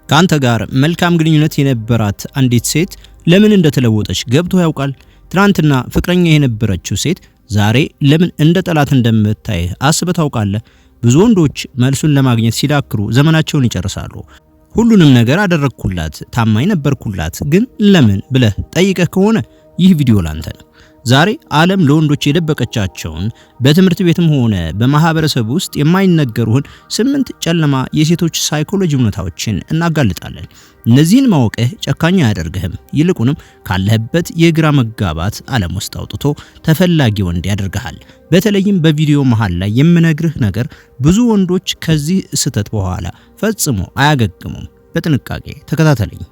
ካንተ ጋር መልካም ግንኙነት የነበራት አንዲት ሴት ለምን እንደተለወጠች ገብቶ ያውቃል? ትናንትና ፍቅረኛ የነበረችው ሴት ዛሬ ለምን እንደ ጠላት እንደምታይ አስበህ ታውቃለህ? ብዙ ወንዶች መልሱን ለማግኘት ሲዳክሩ ዘመናቸውን ይጨርሳሉ። ሁሉንም ነገር አደረግኩላት፣ ታማኝ ነበርኩላት፣ ግን ለምን ብለህ ጠይቀህ ከሆነ ይህ ቪዲዮ ላንተ ነው። ዛሬ ዓለም ለወንዶች የደበቀቻቸውን በትምህርት ቤትም ሆነ በማህበረሰብ ውስጥ የማይነገሩን 8 ጨለማ የሴቶች ሳይኮሎጂ እውነታዎችን እናጋልጣለን። እነዚህን ማወቅህ ጨካኝ አያደርግህም፣ ይልቁንም ካለህበት የግራ መጋባት ዓለም ውስጥ አውጥቶ ተፈላጊ ወንድ ያደርግሃል። በተለይም በቪዲዮ መሃል ላይ የምነግርህ ነገር ብዙ ወንዶች ከዚህ ስህተት በኋላ ፈጽሞ አያገግሙም። በጥንቃቄ ተከታተለኝ።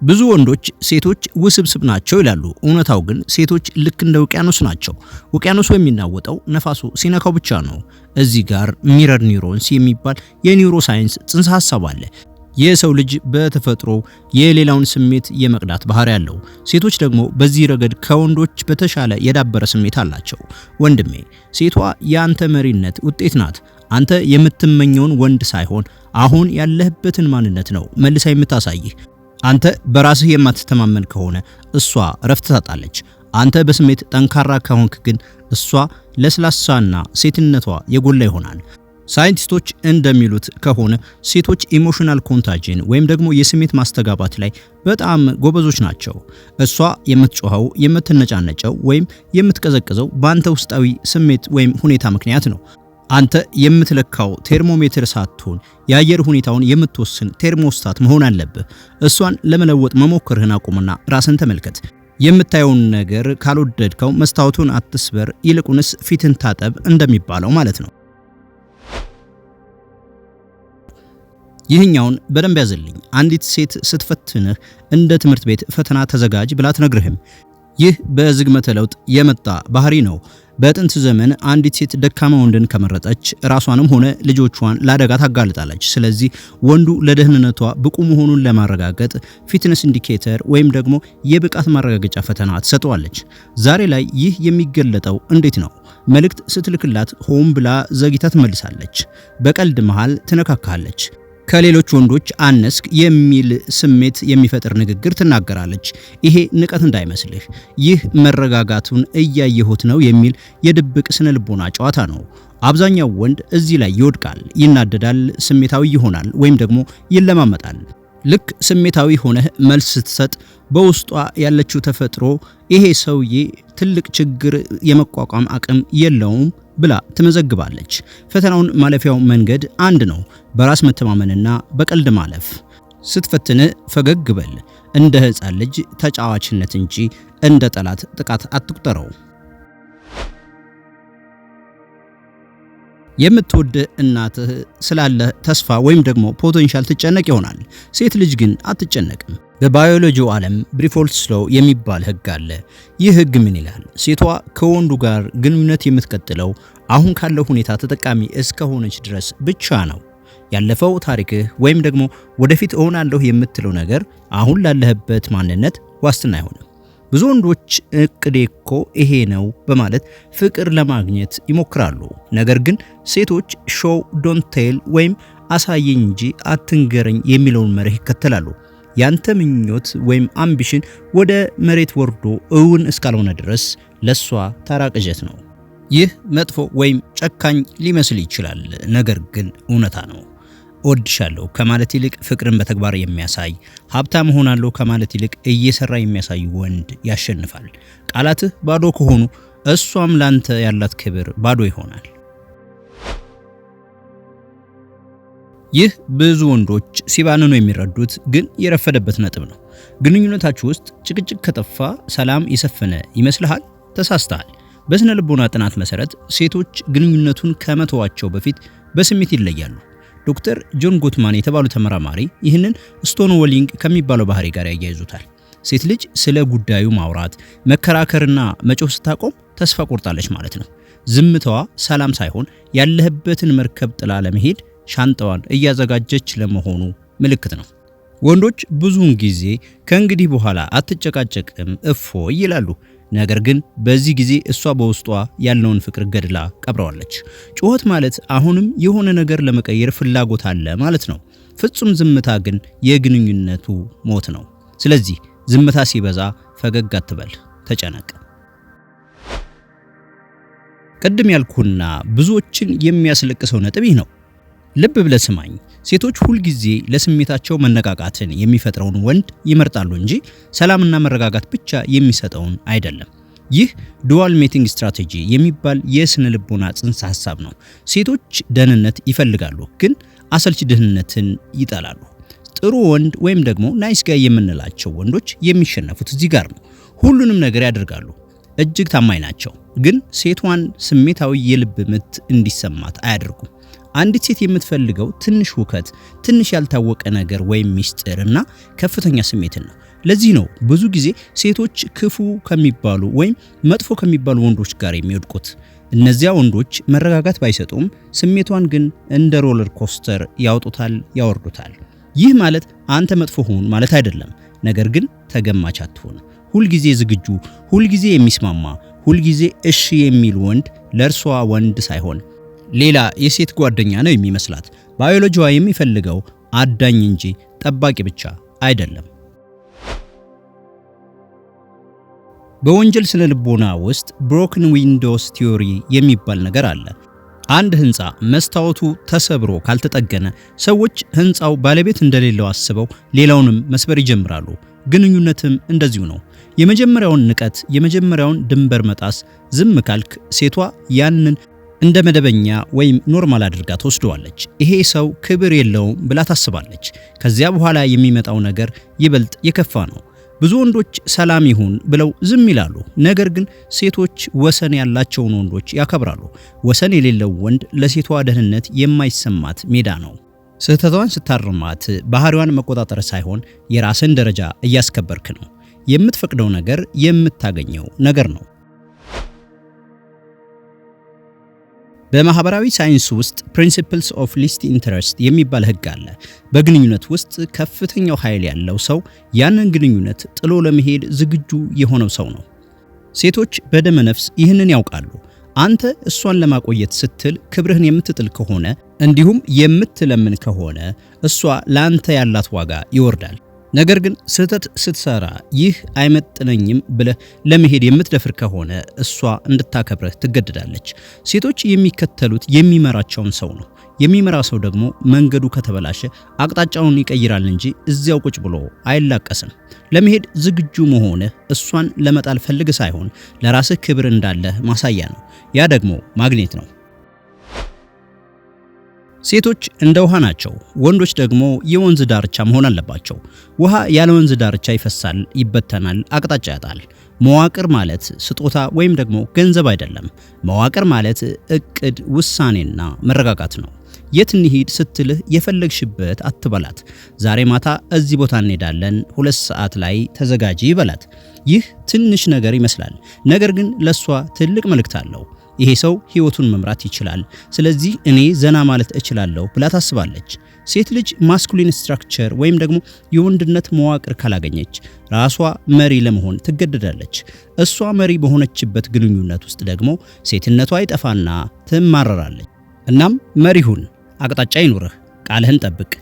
ብዙ ወንዶች ሴቶች ውስብስብ ናቸው ይላሉ። እውነታው ግን ሴቶች ልክ እንደ ውቅያኖስ ናቸው። ውቅያኖሱ የሚናወጠው ነፋሱ ሲነካው ብቻ ነው። እዚህ ጋር ሚረር ኒውሮንስ የሚባል የኒውሮ ሳይንስ ጽንሰ ሐሳብ አለ። የሰው ልጅ በተፈጥሮ የሌላውን ስሜት የመቅዳት ባህሪ ያለው፣ ሴቶች ደግሞ በዚህ ረገድ ከወንዶች በተሻለ የዳበረ ስሜት አላቸው። ወንድሜ፣ ሴቷ የአንተ መሪነት ውጤት ናት። አንተ የምትመኘውን ወንድ ሳይሆን አሁን ያለህበትን ማንነት ነው መልሳ የምታሳይህ። አንተ በራስህ የማትተማመን ከሆነ እሷ ረፍት ታጣለች። አንተ በስሜት ጠንካራ ከሆንክ ግን እሷ ለስላሳና ሴትነቷ የጎላ ይሆናል። ሳይንቲስቶች እንደሚሉት ከሆነ ሴቶች ኢሞሽናል ኮንታጂን ወይም ደግሞ የስሜት ማስተጋባት ላይ በጣም ጎበዞች ናቸው። እሷ የምትጮኸው፣ የምትነጫነጨው ወይም የምትቀዘቅዘው በአንተ ውስጣዊ ስሜት ወይም ሁኔታ ምክንያት ነው። አንተ የምትለካው ቴርሞሜትር ሳትሆን የአየር ሁኔታውን የምትወስን ቴርሞስታት መሆን አለብህ። እሷን ለመለወጥ መሞከርህን አቁምና ራስን ተመልከት። የምታየውን ነገር ካልወደድከው መስታወቱን አትስበር፣ ይልቁንስ ፊትን ታጠብ እንደሚባለው ማለት ነው። ይህኛውን በደንብ ያዝልኝ። አንዲት ሴት ስትፈትንህ እንደ ትምህርት ቤት ፈተና ተዘጋጅ ብላ አትነግርህም። ይህ በዝግመተ ለውጥ የመጣ ባህሪ ነው። በጥንት ዘመን አንዲት ሴት ደካማ ወንድን ከመረጠች ራሷንም ሆነ ልጆቿን ለአደጋ ታጋልጣለች። ስለዚህ ወንዱ ለደህንነቷ ብቁ መሆኑን ለማረጋገጥ ፊትነስ ኢንዲኬተር ወይም ደግሞ የብቃት ማረጋገጫ ፈተና ትሰጠዋለች። ዛሬ ላይ ይህ የሚገለጠው እንዴት ነው? መልእክት ስትልክላት ሆም ብላ ዘግይታ ትመልሳለች። በቀልድ መሃል ትነካካለች። ከሌሎች ወንዶች አነስክ የሚል ስሜት የሚፈጥር ንግግር ትናገራለች። ይሄ ንቀት እንዳይመስልህ፣ ይህ መረጋጋቱን እያየሁት ነው የሚል የድብቅ ስነልቦና ጨዋታ ነው። አብዛኛው ወንድ እዚህ ላይ ይወድቃል፣ ይናደዳል፣ ስሜታዊ ይሆናል ወይም ደግሞ ይለማመጣል። ልክ ስሜታዊ ሆነህ መልስ ስትሰጥ በውስጧ ያለችው ተፈጥሮ ይሄ ሰውዬ ትልቅ ችግር የመቋቋም አቅም የለውም ብላ ትመዘግባለች። ፈተናውን ማለፊያው መንገድ አንድ ነው፣ በራስ መተማመንና በቀልድ ማለፍ። ስትፈትን ፈገግ በል፣ እንደ ሕፃን ልጅ ተጫዋችነት እንጂ እንደ ጠላት ጥቃት አትቁጠረው። የምትወድ እናትህ ስላለ ተስፋ ወይም ደግሞ ፖቴንሻል ትጨነቅ ይሆናል። ሴት ልጅ ግን አትጨነቅም። በባዮሎጂው ዓለም ብሪፎልት ስሎው የሚባል ህግ አለ። ይህ ህግ ምን ይላል? ሴቷ ከወንዱ ጋር ግንኙነት የምትቀጥለው አሁን ካለው ሁኔታ ተጠቃሚ እስከሆነች ድረስ ብቻ ነው። ያለፈው ታሪክህ ወይም ደግሞ ወደፊት እሆናለሁ የምትለው ነገር አሁን ላለህበት ማንነት ዋስትና አይሆንም። ብዙ ወንዶች እቅዴ እኮ ይሄ ነው በማለት ፍቅር ለማግኘት ይሞክራሉ። ነገር ግን ሴቶች ሾው ዶንት ቴል ወይም አሳየኝ እንጂ አትንገረኝ የሚለውን መርህ ይከተላሉ። ያንተ ምኞት ወይም አምቢሽን ወደ መሬት ወርዶ እውን እስካልሆነ ድረስ ለሷ ተራ ቅዠት ነው። ይህ መጥፎ ወይም ጨካኝ ሊመስል ይችላል፣ ነገር ግን እውነታ ነው። እወድሻለሁ ከማለት ይልቅ ፍቅርን በተግባር የሚያሳይ፣ ሀብታም እሆናለሁ ከማለት ይልቅ እየሰራ የሚያሳይ ወንድ ያሸንፋል። ቃላትህ ባዶ ከሆኑ እሷም ላንተ ያላት ክብር ባዶ ይሆናል። ይህ ብዙ ወንዶች ሲባንኑ የሚረዱት ግን የረፈደበት ነጥብ ነው። ግንኙነታችሁ ውስጥ ጭቅጭቅ ከጠፋ ሰላም የሰፈነ ይመስልሃል? ተሳስተሃል። በስነ ልቦና ጥናት መሰረት ሴቶች ግንኙነቱን ከመተዋቸው በፊት በስሜት ይለያሉ። ዶክተር ጆን ጎትማን የተባሉ ተመራማሪ ይህንን ስቶንዎሊንግ ከሚባለው ባህሪ ጋር ያያይዙታል። ሴት ልጅ ስለ ጉዳዩ ማውራት፣ መከራከርና መጮህ ስታቆም ተስፋ ቆርጣለች ማለት ነው። ዝምታዋ ሰላም ሳይሆን ያለህበትን መርከብ ጥላ ለመሄድ ሻንጣዋን እያዘጋጀች ለመሆኑ ምልክት ነው። ወንዶች ብዙውን ጊዜ ከእንግዲህ በኋላ አትጨቃጨቅም እፎይ ይላሉ። ነገር ግን በዚህ ጊዜ እሷ በውስጧ ያለውን ፍቅር ገድላ ቀብረዋለች። ጩኸት ማለት አሁንም የሆነ ነገር ለመቀየር ፍላጎት አለ ማለት ነው። ፍጹም ዝምታ ግን የግንኙነቱ ሞት ነው። ስለዚህ ዝምታ ሲበዛ ፈገግ አትበል፣ ተጨነቅ። ቀደም ያልኩና ብዙዎችን የሚያስለቅሰው ነጥብ ይህ ነው። ልብ ብለህ ስማኝ። ሴቶች ሁልጊዜ ለስሜታቸው መነቃቃትን የሚፈጥረውን ወንድ ይመርጣሉ እንጂ ሰላምና መረጋጋት ብቻ የሚሰጠውን አይደለም። ይህ ዱዋል ሜቲንግ ስትራቴጂ የሚባል የስነ ልቦና ጽንሰ ሐሳብ ነው። ሴቶች ደህንነት ይፈልጋሉ፣ ግን አሰልቺ ደህንነትን ይጠላሉ። ጥሩ ወንድ ወይም ደግሞ ናይስ ጋይ የምንላቸው ወንዶች የሚሸነፉት እዚህ ጋር ነው። ሁሉንም ነገር ያደርጋሉ፣ እጅግ ታማኝ ናቸው፣ ግን ሴቷን ስሜታዊ የልብ ምት እንዲሰማት አያደርጉም። አንዲት ሴት የምትፈልገው ትንሽ ውከት፣ ትንሽ ያልታወቀ ነገር ወይም ሚስጥር እና ከፍተኛ ስሜትን ነው። ለዚህ ነው ብዙ ጊዜ ሴቶች ክፉ ከሚባሉ ወይም መጥፎ ከሚባሉ ወንዶች ጋር የሚወድቁት። እነዚያ ወንዶች መረጋጋት ባይሰጡም ስሜቷን ግን እንደ ሮለር ኮስተር ያወጡታል፣ ያወርዱታል። ይህ ማለት አንተ መጥፎ ሁን ማለት አይደለም፣ ነገር ግን ተገማች አትሁን። ሁልጊዜ ዝግጁ፣ ሁልጊዜ የሚስማማ፣ ሁልጊዜ እሺ የሚል ወንድ ለእርሷ ወንድ ሳይሆን ሌላ የሴት ጓደኛ ነው የሚመስላት። ባዮሎጂዋ የሚፈልገው አዳኝ እንጂ ጠባቂ ብቻ አይደለም። በወንጀል ስነ ልቦና ውስጥ ብሮክን ዊንዶውስ ቲዮሪ የሚባል ነገር አለ። አንድ ህንፃ መስታወቱ ተሰብሮ ካልተጠገነ ሰዎች ህንፃው ባለቤት እንደሌለው አስበው ሌላውንም መስበር ይጀምራሉ። ግንኙነትም እንደዚሁ ነው። የመጀመሪያውን ንቀት፣ የመጀመሪያውን ድንበር መጣስ ዝም ካልክ ሴቷ ያንን እንደ መደበኛ ወይም ኖርማል አድርጋ ትወስደዋለች። ይሄ ሰው ክብር የለውም ብላ ታስባለች። ከዚያ በኋላ የሚመጣው ነገር ይበልጥ የከፋ ነው። ብዙ ወንዶች ሰላም ይሁን ብለው ዝም ይላሉ። ነገር ግን ሴቶች ወሰን ያላቸውን ወንዶች ያከብራሉ። ወሰን የሌለው ወንድ ለሴቷ ደህንነት የማይሰማት ሜዳ ነው። ስህተቷን ስታርማት ባህሪዋን መቆጣጠር ሳይሆን የራስን ደረጃ እያስከበርክ ነው። የምትፈቅደው ነገር የምታገኘው ነገር ነው። በማህበራዊ ሳይንስ ውስጥ ፕሪንሲፕልስ ኦፍ ሊስት ኢንተረስት የሚባል ህግ አለ። በግንኙነት ውስጥ ከፍተኛው ኃይል ያለው ሰው ያንን ግንኙነት ጥሎ ለመሄድ ዝግጁ የሆነው ሰው ነው። ሴቶች በደመ ነፍስ ይህንን ያውቃሉ። አንተ እሷን ለማቆየት ስትል ክብርህን የምትጥል ከሆነ እንዲሁም የምትለምን ከሆነ እሷ ለአንተ ያላት ዋጋ ይወርዳል። ነገር ግን ስህተት ስትሰራ ይህ አይመጥነኝም ብለህ ለመሄድ የምትደፍር ከሆነ እሷ እንድታከብርህ ትገደዳለች። ሴቶች የሚከተሉት የሚመራቸውን ሰው ነው። የሚመራ ሰው ደግሞ መንገዱ ከተበላሸ አቅጣጫውን ይቀይራል እንጂ እዚያው ቁጭ ብሎ አይላቀስም። ለመሄድ ዝግጁ መሆንህ እሷን ለመጣል ፈልግ ሳይሆን ለራስህ ክብር እንዳለህ ማሳያ ነው። ያ ደግሞ ማግኔት ነው። ሴቶች እንደ ውሃ ናቸው። ወንዶች ደግሞ የወንዝ ዳርቻ መሆን አለባቸው። ውሃ ያለ ወንዝ ዳርቻ ይፈሳል፣ ይበተናል፣ አቅጣጫ ያጣል። መዋቅር ማለት ስጦታ ወይም ደግሞ ገንዘብ አይደለም። መዋቅር ማለት እቅድ፣ ውሳኔና መረጋጋት ነው። የት እንሂድ ስትልህ የፈለግሽበት አትበላት። ዛሬ ማታ እዚህ ቦታ እንሄዳለን፣ 2 ሰዓት ላይ ተዘጋጂ ይበላት። ይህ ትንሽ ነገር ይመስላል፣ ነገር ግን ለሷ ትልቅ መልእክት አለው። ይሄ ሰው ህይወቱን መምራት ይችላል፣ ስለዚህ እኔ ዘና ማለት እችላለሁ ብላ ታስባለች። ሴት ልጅ ማስኩሊን ስትራክቸር ወይም ደግሞ የወንድነት መዋቅር ካላገኘች ራሷ መሪ ለመሆን ትገደዳለች። እሷ መሪ በሆነችበት ግንኙነት ውስጥ ደግሞ ሴትነቷ ይጠፋና ትማረራለች። እናም መሪ ሁን፣ አቅጣጫ ይኑርህ፣ ቃልህን ጠብቅ።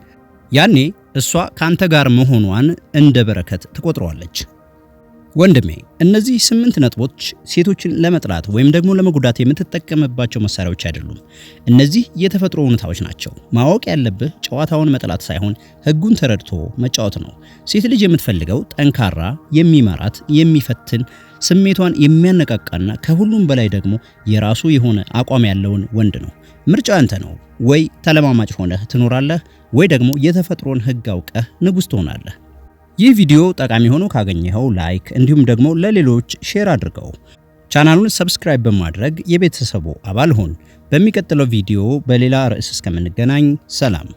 ያኔ እሷ ካንተ ጋር መሆኗን እንደ በረከት ትቆጥረዋለች። ወንድሜ፣ እነዚህ 8 ነጥቦች ሴቶችን ለመጥላት ወይም ደግሞ ለመጉዳት የምትጠቀምባቸው መሳሪያዎች አይደሉም። እነዚህ የተፈጥሮ እውነታዎች ናቸው። ማወቅ ያለብህ ጨዋታውን መጥላት ሳይሆን ህጉን ተረድቶ መጫወት ነው። ሴት ልጅ የምትፈልገው ጠንካራ፣ የሚመራት፣ የሚፈትን፣ ስሜቷን የሚያነቃቃና ከሁሉም በላይ ደግሞ የራሱ የሆነ አቋም ያለውን ወንድ ነው። ምርጫው አንተ ነው። ወይ ተለማማጭ ሆነህ ትኖራለህ፣ ወይ ደግሞ የተፈጥሮን ህግ አውቀህ ንጉስ ትሆናለህ። ይህ ቪዲዮ ጠቃሚ ሆኖ ካገኘኸው ላይክ እንዲሁም ደግሞ ለሌሎች ሼር አድርገው። ቻናሉን ሰብስክራይብ በማድረግ የቤተሰቡ አባል ሁን። በሚቀጥለው ቪዲዮ በሌላ ርዕስ እስከምንገናኝ ሰላም።